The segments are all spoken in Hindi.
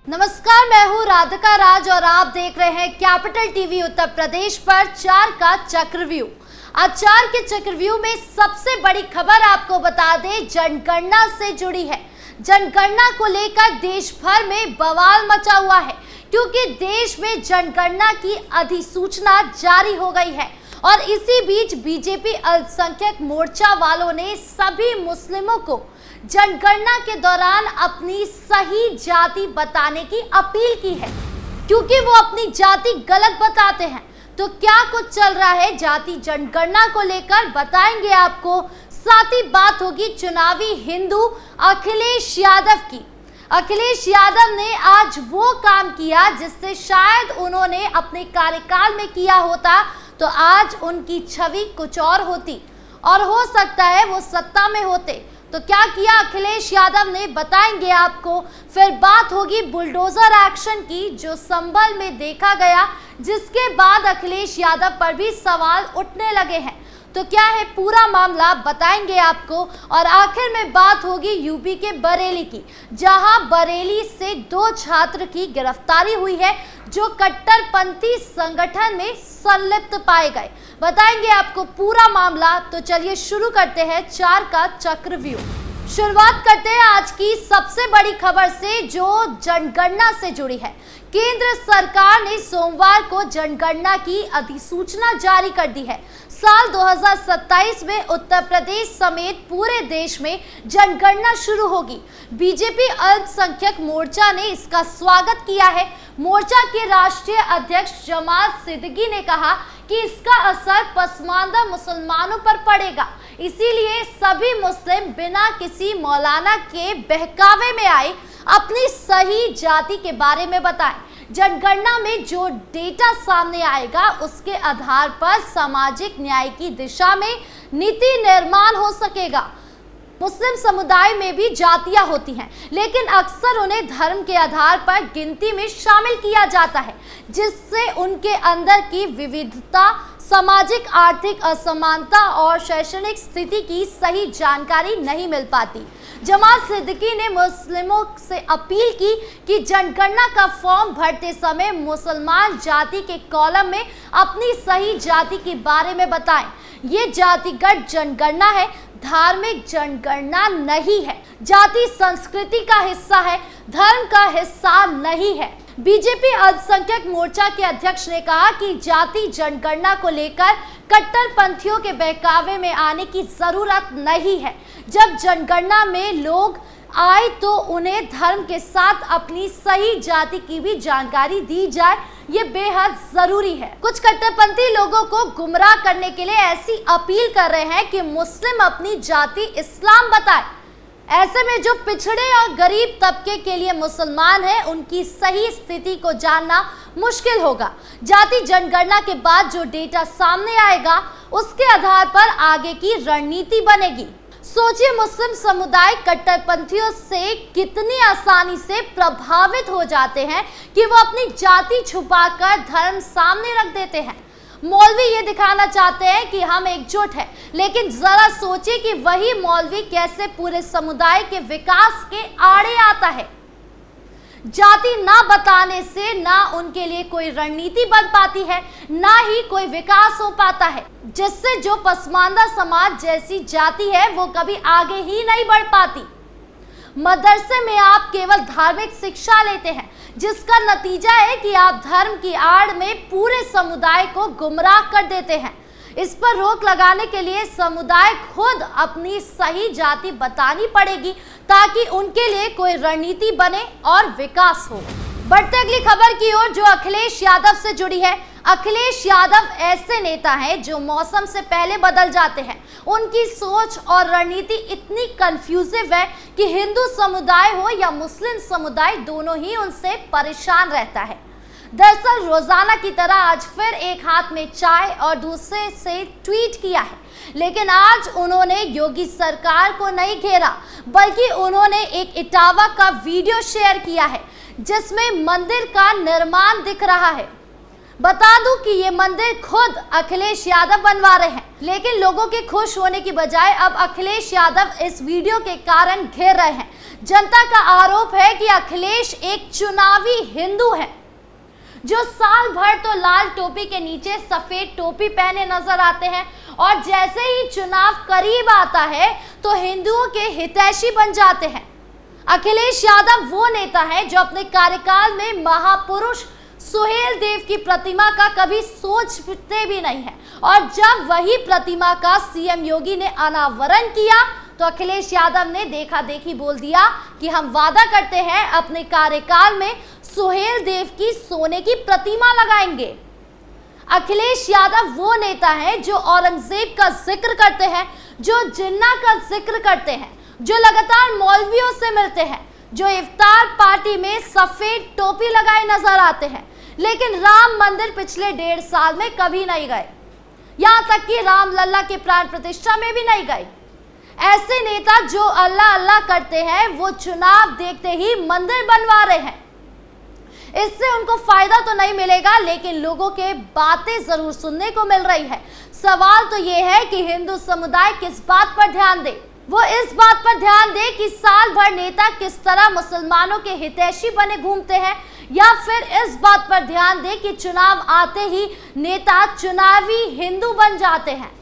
नमस्कार, मैं हूँ राधिका राज और आप देख रहे हैं कैपिटल टीवी उत्तर प्रदेश पर 4 का चक्रव्यूह। आज 4 के चक्रव्यूह में सबसे बड़ी खबर आपको बता दें, जनगणना से जुड़ी है। जनगणना को लेकर देश भर में बवाल मचा हुआ है क्योंकि देश में जनगणना की अधिसूचना जारी हो गई है और इसी बीच बीजेपी अल्पसंख्यक मोर्चा वालों ने सभी मुस्लिमों को जनगणना के दौरान अपनी सही जाति बताने की अपील की है क्योंकि वो अपनी जाति गलत बताते हैं। तो क्या कुछ चल रहा है जाति जनगणना को लेकर बताएंगे आपको। साथ ही बात होगी चुनावी हिंदू अखिलेश यादव की। अखिलेश यादव ने आज वो काम किया जिससे शायद उन्होंने अपने कार्यकाल में किया होता तो आज उनकी छवि कुछ और होती और हो सकता है वो सत्ता में होते। तो क्या किया अखिलेश यादव ने बताएंगे आपको। फिर बात होगी बुलडोजर एक्शन की जो संभल में देखा गया, जिसके बाद अखिलेश यादव पर भी सवाल उठने लगे हैं। तो क्या है पूरा मामला बताएंगे आपको। और आखिर में बात होगी यूपी के बरेली की, जहां बरेली से 2 छात्र की गिरफ्तारी हुई है जो कट्टरपंथी संगठन में संलिप्त पाए गए। बताएंगे आपको पूरा मामला। तो चलिए शुरू करते हैं 4 का चक्रव्यूह। शुरुआत करते हैं आज की सबसे बड़ी खबर से जो जनगणना से जुड़ी है। केंद्र सरकार ने सोमवार को जनगणना की अधिसूचना जारी कर दी है। साल 2027 में उत्तर प्रदेश समेत पूरे देश में जनगणना शुरू होगी। बीजेपी अल्पसंख्यक मोर्चा ने इसका स्वागत किया है। मोर्चा के राष्ट्रीय अध्यक्ष जमाल सिद्दीकी ने कहा कि इसका असर पसमानदा मुसलमानों पर पड़ेगा, इसीलिए सभी मुस्लिम बिना किसी मौलाना के बहकावे में आए अपनी सही जाति के बारे में बताएं। जनगणना में जो डेटा सामने आएगा उसके आधार पर सामाजिक न्याय की दिशा में नीति निर्माण हो सकेगा। मुस्लिम समुदाय में भी जातियां होती हैं, लेकिन अक्सर उन्हें धर्म के आधार पर गिनती में शामिल किया जाता है, जिससे उनके अंदर की विविधता, सामाजिक आर्थिक असमानता और शैक्षणिक स्थिति की सही जानकारी नहीं मिल पाती। जमाल सिद्दीकी ने मुस्लिमों से अपील की कि जनगणना का फॉर्म भरते समय मुसलमान जाति के कॉलम में अपनी सही जाति के बारे में बताएं। ये जातिगत जनगणना है, धार्मिक जनगणना नहीं है। जाति संस्कृति का हिस्सा है, धर्म का हिस्सा नहीं है। बीजेपी अल्पसंख्यक मोर्चा के अध्यक्ष ने कहा कि जाति जनगणना को लेकर कट्टरपंथियों के बहकावे में आने की जरूरत नहीं है। जब जनगणना में लोग आए तो उन्हें धर्म के साथ अपनी सही जाति की भी जानकारी दी जाए, ये बेहद जरूरी है। कुछ कट्टरपंथी लोगों को गुमराह करने के लिए ऐसी अपील कर रहे हैं कि मुस्लिम अपनी जाति इस्लाम बताए। ऐसे में जो पिछड़े और गरीब तबके के लिए मुसलमान हैं, उनकी सही स्थिति को जानना मुश्किल होगा। जाति जनगणना के बाद जो डेटा सामने आएगा उसके आधार पर आगे की रणनीति बनेगी। सोचिए, मुस्लिम समुदाय कट्टरपंथियों से कितनी आसानी से प्रभावित हो जाते हैं कि वो अपनी जाति छुपाकर धर्म सामने रख देते हैं। मौलवी ये दिखाना चाहते हैं कि हम एकजुट हैं, लेकिन जरा सोचिए कि वही मौलवी कैसे पूरे समुदाय के विकास के आड़े आता है। जाति ना बताने से ना उनके लिए कोई रणनीति बन पाती है, ना ही कोई विकास हो पाता है, जिससे जो पसमानदा समाज जैसी जाति है वो कभी आगे ही नहीं बढ़ पाती। मदरसे में आप केवल धार्मिक शिक्षा लेते हैं, जिसका नतीजा है कि आप धर्म की आड़ में पूरे समुदाय को गुमराह कर देते हैं। इस पर रोक लगाने के लिए समुदाय खुद अपनी सही जाति बतानी पड़ेगी ताकि उनके लिए कोई रणनीति बने और विकास हो। बढ़ते अगली खबर की ओर जो अखिलेश यादव से जुड़ी है। अखिलेश यादव ऐसे नेता हैं जो मौसम से पहले बदल जाते हैं। उनकी सोच और रणनीति इतनी कंफ्यूजिव है कि हिंदू समुदाय हो या मुस्लिम समुदाय, दोनों ही उनसे परेशान रहता है। दरअसल रोजाना की तरह आज फिर एक हाथ में चाय और दूसरे से ट्वीट किया है, लेकिन आज उन्होंने योगी सरकार को नहीं घेरा, बल्कि उन्होंने एक इटावा का वीडियो शेयर किया है जिसमें मंदिर का निर्माण दिख रहा है। बता दूं कि ये मंदिर खुद अखिलेश यादव बनवा रहे हैं, लेकिन लोगों के खुश होने की बजाय अब अखिलेश यादव इस वीडियो के कारण घेर रहे हैं, जनता का आरोप है कि अखिलेश एक चुनावी हिंदू है, जो साल भर तो लाल टोपी के नीचे सफेद टोपी पहने नजर आते हैं और जैसे ही चुनाव करीब आता है तो हिंदुओं के हितैषी बन जाते हैं। अखिलेश यादव वो नेता है जो अपने कार्यकाल में महापुरुष सुहेलदेव की प्रतिमा का कभी सोचते भी नहीं है, और जब वही प्रतिमा का सीएम योगी ने अनावरण किया तो अखिलेश यादव ने देखा देखी बोल दिया कि हम वादा करते हैं अपने कार्यकाल में सुहेलदेव की सोने की प्रतिमा लगाएंगे। अखिलेश यादव वो नेता है जो औरंगजेब का जिक्र करते हैं, जो जिन्ना का जिक्र करते हैं, जो लगातार मौलवियों से मिलते हैं, जो इफ्तार पार्टी में सफेद टोपी लगाए नजर आते हैं, लेकिन राम मंदिर पिछले 1.5 साल में कभी नहीं गए, यहां तक कि रामलला के प्राण प्रतिष्ठा में भी नहीं गए। ऐसे नेता जो अल्लाह अल्लाह करते हैं वो चुनाव देखते ही मंदिर बनवा रहे हैं। इससे उनको फायदा तो नहीं मिलेगा, लेकिन लोगों के बातें जरूर सुनने को मिल रही है। सवाल तो ये है कि हिंदू समुदाय किस बात पर ध्यान दे। वो इस बात पर ध्यान दे कि साल भर नेता किस तरह मुसलमानों के हितैषी बने घूमते हैं, या फिर इस बात पर ध्यान दे कि चुनाव आते ही नेता चुनावी हिंदू बन जाते हैं।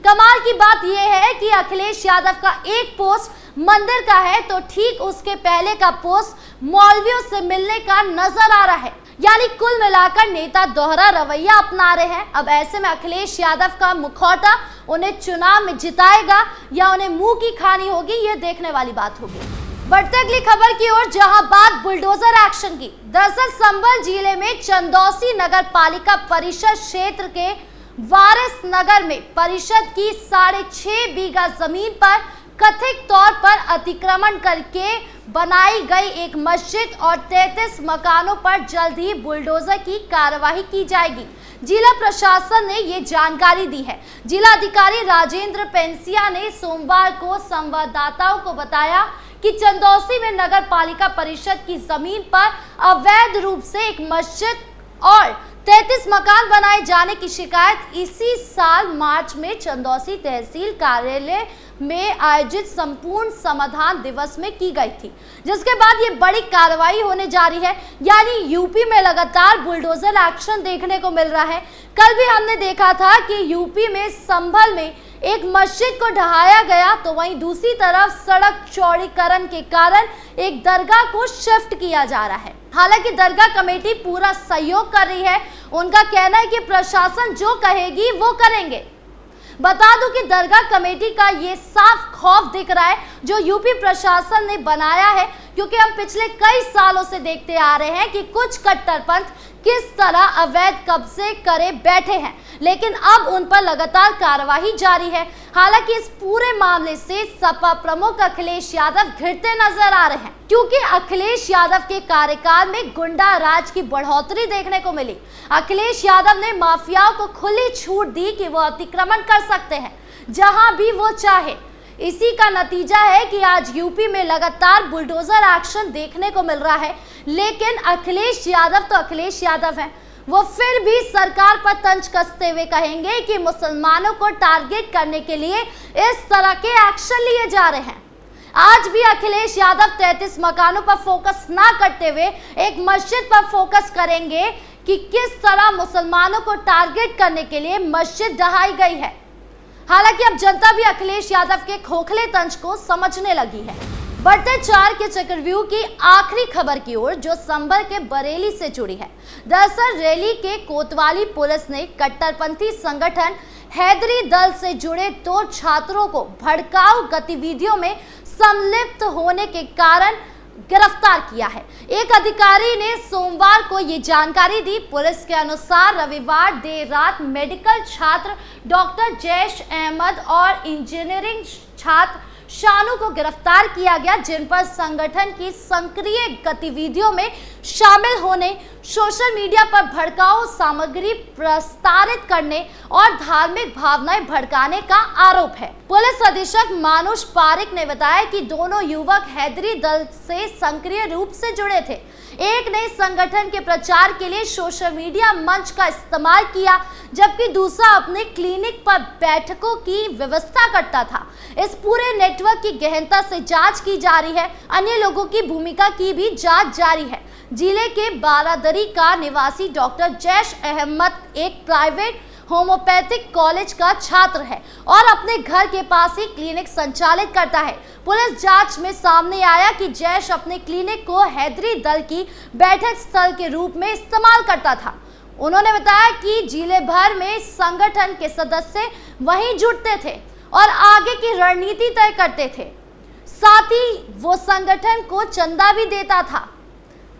कमाल की बात यह है कि अखिलेश यादव का एक पोस्ट मंदिर का है तो ठीक उसके पहले का पोस्ट मौलवियों से मिलने का नजर आ रहा है। यानी कुल मिलाकर नेता दोहरा रवैया अपना रहे हैं। अब ऐसे में अखिलेश यादव का मुखौटा उन्हें चुनाव में जिताएगा या उन्हें मुंह की खानी होगी, ये देखने वाली बात होगी। बढ़ते अगली खबर की ओर, जहां बात बुलडोजर एक्शन की। दरअसल संभल जिले में चंदौसी नगर पालिका परिषद क्षेत्र के वारिस नगर में परिषद की 6.5 बीघा जमीन पर कथित तौर पर अतिक्रमण करके बनाई गई एक मस्जिद और 33 मकानों पर जल्द ही बुलडोजर की कार्यवाही की जाएगी। जिला प्रशासन ने ये जानकारी दी है। जिला अधिकारी राजेंद्र पेंसिया ने सोमवार को संवाददाताओं को बताया कि चंदौसी में नगर पालिका परिषद की जमीन पर अवैध रूप से एक मस्जिद और 33 मकान बनाए जाने की शिकायत इसी साल मार्च में चंदौसी तहसील कार्यालय में आयोजित संपूर्ण समाधान दिवस में की गई थी, जिसके बाद ये बड़ी कार्रवाई होने जा रही है। यानी यूपी में लगातार बुलडोजर एक्शन देखने को मिल रहा है। कल भी हमने देखा था कि यूपी में संभल में एक मस्जिद को ढहाया गया, तो वहीं दूसरी तरफ सड़क चौड़ीकरण के कारण एक दरगाह को शिफ्ट किया जा रहा है। हालांकि दरगाह कमेटी पूरा सहयोग कर रही है। उनका कहना है कि प्रशासन जो कहेगी वो करेंगे। बता दूं कि दरगाह कमेटी का ये साफ खौफ दिख रहा है जो यूपी प्रशासन ने बनाया है, क्योंकि हम पिछले कई सालों से देखते आ रहे हैं कि कुछ कट्टरपंथ किस तरह अवैध कब्जे करे बैठे हैं, लेकिन अब उन पर लगातार कार्यवाही जारी है। हालांकि इस पूरे मामले से सपा प्रमुख अखिलेश यादव घिरते नजर आ रहे हैं, क्योंकि अखिलेश यादव के कार्यकाल में गुंडा राज की बढ़ोतरी देखने को मिली। अखिलेश यादव ने माफियाओं को खुली छूट दी कि वो अतिक्रमण कर सकते हैं जहां भी वो चाहे। इसी का नतीजा है कि आज यूपी में लगातार बुलडोजर एक्शन देखने को मिल रहा है, लेकिन अखिलेश यादव तो अखिलेश यादव हैं। वो फिर भी सरकार पर तंज कसते हुए कहेंगे कि मुसलमानों को टारगेट करने के लिए इस तरह के एक्शन लिए जा रहे हैं। आज भी अखिलेश यादव 33 मकानों पर फोकस ना करते हुए एक मस्जिद पर फोकस करेंगे कि किस तरह मुसलमानों को टारगेट करने के लिए मस्जिद ढहाई गई है। हालांकि अब जनता भी अखिलेश यादव के खोखले तंज को समझने लगी है। बढ़ते 4 के चक्रव्यूह की आखिरी खबर की ओर, जो संभल के बरेली से जुड़ी है। दरअसल रैली के कोतवाली पुलिस ने कट्टरपंथी संगठन हैदरी दल से जुड़े 2 छात्रों को भड़काऊ गतिविधियों में संलिप्त होने के कारण गिरफ्तार किया है। एक अधिकारी ने सोमवार को ये जानकारी दी। पुलिस के अनुसार रविवार देर रात मेडिकल छात्र डॉक्टर जैश अहमद और इंजीनियरिंग छात्र शानू को गिरफ्तार किया गया, जिन पर संगठन की सक्रिय गतिविधियों में शामिल होने, सोशल मीडिया पर भड़काऊ सामग्री प्रसारित करने और धार्मिक भावनाएं भड़काने का आरोप है। पुलिस अधीक्षक मानुष पारिक ने बताया कि दोनों युवक हैदरी दल से सक्रिय रूप से जुड़े थे। एक ने संगठन के प्रचार के लिए सोशल मीडिया मंच का इस्तेमाल किया, जबकि दूसरा अपने क्लिनिक पर बैठकों की व्यवस्था करता था। इस पूरे नेटवर्क की गहनता से जांच की जा रही है। अन्य लोगों की भूमिका की भी जांच जारी है। जिले के बारादरी का निवासी डॉक्टर जैश अहमद एक प्राइवेट होम्योपैथिक कॉलेज का छात्र है और अपने घर के पास ही क्लिनिक संचालित करता है। पुलिस जांच में सामने आया कि जैश अपने क्लिनिक को हैदरी दल की बैठक स्थल के रूप में इस्तेमाल करता था। उन्होंने बताया कि जिले भर में संगठन के सदस्य वहीं जुटते थे और आगे की रणनीति तय करते थे। साथ ही वो संगठन को चंदा भी देता था।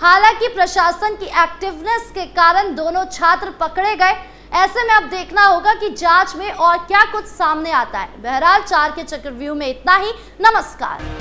हालांकि प्रशासन की एक्टिवनेस के कारण दोनों छात्र पकड़े गए। ऐसे में अब देखना होगा कि जांच में और क्या कुछ सामने आता है। बहरहाल 4 के चक्रव्यूह में इतना ही। नमस्कार।